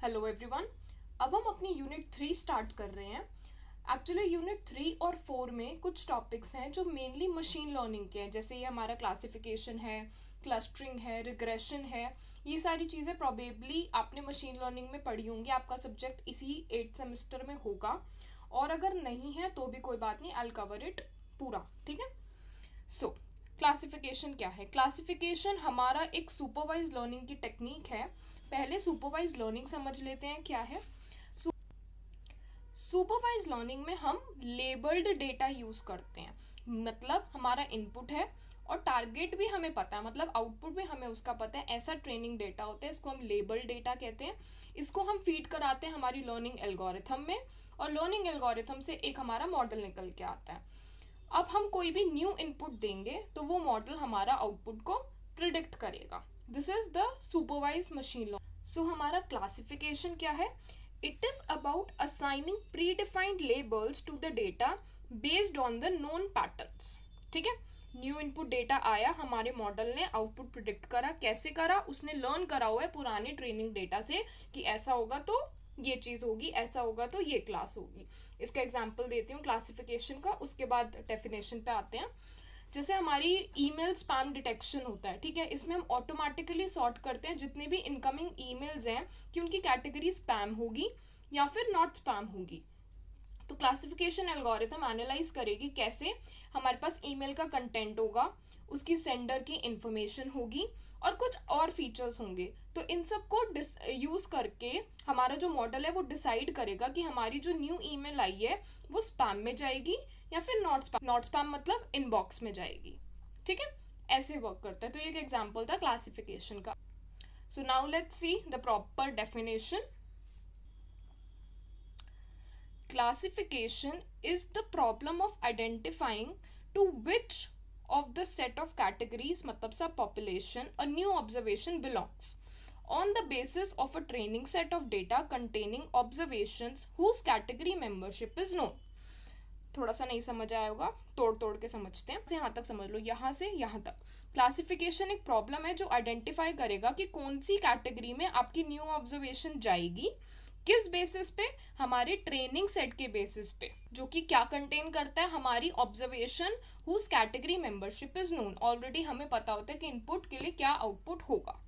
Hello everyone. अब हम अपनी यूनिट 3 स्टार्ट कर रहे हैं। एक्चुअली यूनिट 3 और 4 में कुछ टॉपिक्स हैं जो मेनली मशीन लर्निंग के हैं, जैसे ये हमारा क्लासिफिकेशन है, क्लस्टरिंग है, रिग्रेशन है। ये सारी चीज़ें प्रोबेबली आपने मशीन लर्निंग में पढ़ी होंगी, आपका सब्जेक्ट इसी 8th सेमेस्टर में होगा, और अगर नहीं है तो भी कोई बात नहीं, आई विल कवर इट पूरा, ठीक है। सो क्लासिफिकेशन क्या है? क्लासिफिकेशन हमारा एक सुपरवाइज लर्निंग की टेक्निक है। पहले सुपरवाइज लर्निंग समझ लेते हैं क्या है। सुपरवाइज लर्निंग में हम लेबल्ड डेटा यूज करते हैं, मतलब हमारा इनपुट है और टारगेट भी हमें पता है, मतलब आउटपुट भी हमें उसका पता है। ऐसा ट्रेनिंग डेटा होता है, इसको हम लेबल्ड डेटा कहते हैं। इसको हम फीड कराते हैं हमारी लर्निंग एल्गोरिथम में, और लर्निंग एल्गोरिथम से एक हमारा मॉडल निकल के आता है। अब हम कोई भी न्यू इनपुट देंगे तो वो मॉडल हमारा आउटपुट को प्रिडिक्ट करेगा। This is the supervise machine learning. So हमारा क्लासिफिकेशन क्या है? It is about assigning predefined labels to the data based on the known patterns. ठीक है, न्यू इनपुट डेटा आया, हमारे मॉडल ने आउटपुट प्रिडिक्ट करा। कैसे करा? उसने लर्न करा हुआ है पुराने ट्रेनिंग डेटा से कि ऐसा होगा तो ये चीज होगी, ऐसा होगा तो ये क्लास होगी। इसका एग्जांपल देती हूँ क्लासिफिकेशन का, उसके बाद डेफिनेशन पे आते हैं। जैसे हमारी ईमेल स्पैम डिटेक्शन होता है, ठीक है, इसमें हम ऑटोमेटिकली सॉर्ट करते हैं जितने भी इनकमिंग ईमेल्स हैं कि उनकी कैटेगरी स्पैम होगी या फिर नॉट स्पैम होगी। तो क्लासिफिकेशन एल्गोरिथम एनालाइज करेगी कैसे हमारे पास ईमेल का कंटेंट होगा, उसकी सेंडर की इंफॉर्मेशन होगी और कुछ और फीचर्स होंगे। तो इन सब को यूज करके हमारा जो मॉडल है वो डिसाइड करेगा कि हमारी जो न्यू ईमेल आई है वो स्पैम में जाएगी या फिर नॉट स्पैम। नॉट स्पैम मतलब इनबॉक्स में जाएगी, ठीक है। ऐसे वर्क करता है। तो ये एक एग्जांपल था क्लासिफिकेशन का। So now let's see the proper definition. Classification is the problem of identifying to which of the set of categories मतलब सब population a new observation belongs on the basis of a training set of data containing observations whose category membership is known। थोड़ा सा नहीं समझ आया होगा, तोड़ तोड़ के समझते हैं। यहाँ तक समझ लो, यहाँ से यहाँ तक। क्लासिफिकेशन एक प्रॉब्लम है जो आइडेंटिफाई करेगा कि कौन सी कैटेगरी में आपकी न्यू ऑब्जर्वेशन जाएगी, किस बेसिस पे? हमारे ट्रेनिंग सेट के बेसिस पे, जो कि क्या कंटेन करता है? हमारी observation whose category membership is known. Already हमें पता होता है कि इनपुट के लिए क्या आउटपुट होगा।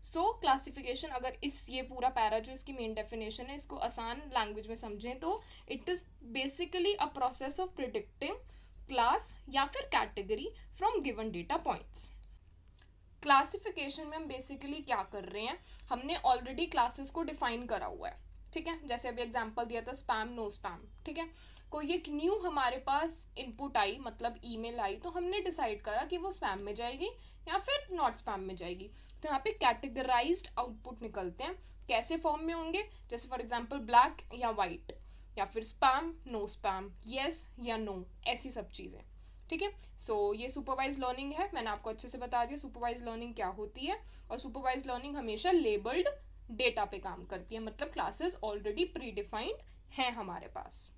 सो क्लासिफिकेशन, अगर ये पूरा पैरा जो इसकी मेन डेफिनेशन है, इसको आसान लैंग्वेज में समझें तो it is basically a process of predicting class या फिर category from given data points. Classification में हम बेसिकली क्या कर रहे हैं? हमने ऑलरेडी क्लासेस को डिफाइन करा हुआ है, ठीक है। जैसे अभी एग्जांपल दिया था स्पैम, नो स्पैम, ठीक है। कोई एक न्यू हमारे पास इनपुट आई, मतलब ईमेल आई, तो हमने डिसाइड करा कि वो स्पैम में जाएगी या फिर नॉट स्पैम में जाएगी। तो यहाँ पे कैटेगराइज्ड आउटपुट निकलते हैं। कैसे फॉर्म में होंगे? जैसे फॉर एग्जांपल ब्लैक या वाइट, या फिर स्पैम, नो स्पैम, यस या नो, ऐसी सब चीजें, ठीक है। सो ये सुपरवाइज लर्निंग है, मैंने आपको अच्छे से बता दिया सुपरवाइज लर्निंग क्या होती है। और सुपरवाइज लर्निंग हमेशा लेबल्ड डेटा पे काम करती है, मतलब क्लासेस ऑलरेडी प्री डिफाइंड हैं हमारे पास।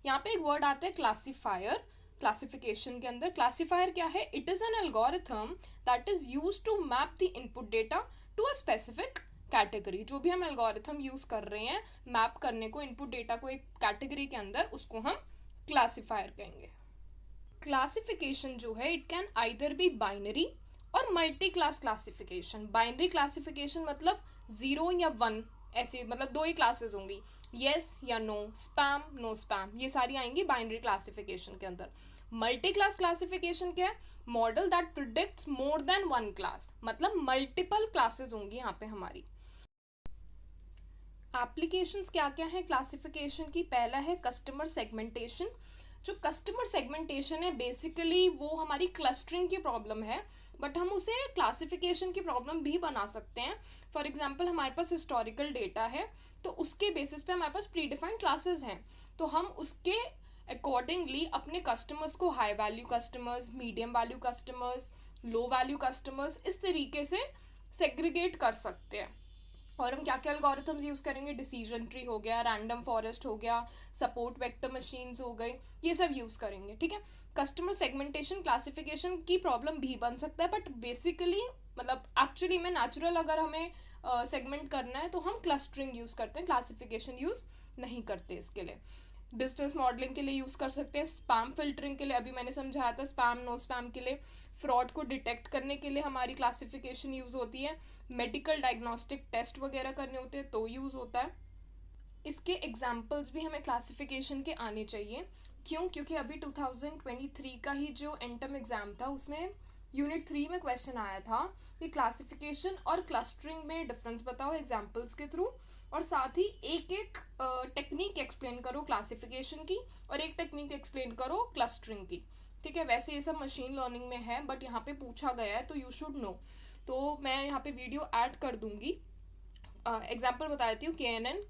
यहाँ पे एक वर्ड आता है क्लासिफायर। क्लासिफिकेशन के अंदर क्लासिफायर क्या है? It is an algorithm that is used to map the input data to a specific category. जो भी हम एल्गोरिथम यूज कर रहे हैं मैप करने को इनपुट डेटा को एक कैटेगरी के अंदर, उसको हम क्लासिफायर कहेंगे। क्लासिफिकेशन जो है it can either be binary और multi class classification. Binary classification मतलब 0 या 1, ऐसे मतलब दो ही क्लासेस होंगी, यस या नो, स्पैम, नो स्पैम, ये सारी आएंगी बाइनरी क्लासिफिकेशन के अंदर। मल्टी क्लास क्लासिफिकेशन क्या है? Model that predicts more than one class, मतलब मल्टीपल क्लासेस होंगी यहाँ पे हमारी। एप्लीकेशंस क्या क्या है क्लासिफिकेशन की? पहला है कस्टमर सेगमेंटेशन। जो कस्टमर सेगमेंटेशन है बेसिकली वो हमारी क्लस्टरिंग की प्रॉब्लम है, बट हम उसे क्लासिफिकेशन की प्रॉब्लम भी बना सकते हैं। फॉर एग्जांपल हमारे पास हिस्टोरिकल डेटा है, तो उसके बेसिस पे हमारे पास प्री डिफाइंड क्लासेस हैं, तो हम उसके अकॉर्डिंगली अपने कस्टमर्स को high value customers, medium value customers, low value customers, इस तरीके से सेग्रीगेट कर सकते हैं। और हम क्या क्या एल्गोरिथम्स यूज करेंगे? डिसीजन ट्री हो गया, रैंडम फॉरेस्ट हो गया, सपोर्ट वेक्टर मशीन्स हो गए, ये सब यूज करेंगे, ठीक है। कस्टमर सेगमेंटेशन क्लासिफिकेशन की प्रॉब्लम भी बन सकता है, बट बेसिकली मतलब एक्चुअली में नेचुरल अगर हमें सेगमेंट करना है तो हम क्लस्टरिंग यूज़ करते हैं, क्लासिफिकेशन यूज़ नहीं करते इसके लिए। डिस्टेंस मॉडलिंग के लिए यूज़ कर सकते हैं, स्पैम फिल्टरिंग के लिए अभी मैंने समझाया था, स्पैम नो स्पैम के लिए, फ्रॉड को डिटेक्ट करने के लिए हमारी क्लासिफिकेशन यूज़ होती है, मेडिकल डायग्नोस्टिक टेस्ट वगैरह करने होते हैं तो यूज़ होता है। इसके एग्जाम्पल्स भी हमें क्लासिफिकेशन के आने चाहिए। क्यों? क्योंकि अभी 2023 का ही जो एंटम एग्जाम था उसमें यूनिट 3 में क्वेश्चन आया था कि क्लासिफिकेशन और क्लस्टरिंग में डिफरेंस बताओ एग्जाम्पल्स के थ्रू, और साथ ही एक एक टेक्निक एक्सप्लेन करो क्लासिफिकेशन की और एक टेक्निक एक्सप्लेन करो क्लस्टरिंग की। ठीक है, वैसे ये सब मशीन लर्निंग में है बट यहाँ पे पूछा गया है तो यू शुड नो। तो मैं यहाँ पे वीडियो ऐड कर दूंगी। एग्जाम्पल बता देती हूँ। KNN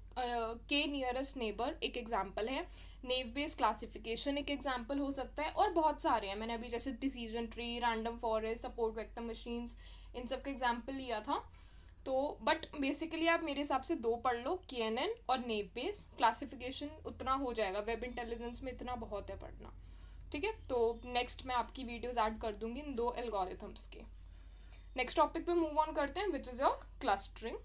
के नियरेस्ट नेबर एक एग्जाम्पल है, नेव बेस्ड क्लासिफिकेशन एक एग्जाम्पल हो सकता है, और बहुत सारे हैं। मैंने अभी जैसे decision tree, random forest, support vector machines, इन सब का एग्जाम्पल लिया था। तो बट बेसिकली आप मेरे हिसाब से 2 पढ़ लो, KNN और नेव बेस्ड क्लासिफिकेशन, उतना हो जाएगा। वेब इंटेलिजेंस में इतना बहुत है पढ़ना। ठीक है, तो नेक्स्ट मैं आपकी वीडियोज ऐड कर दूंगी इन 2 एल्गोरिथम्स के। नेक्स्ट टॉपिक पे मूव ऑन करते हैं, विच इज योर क्लस्टरिंग।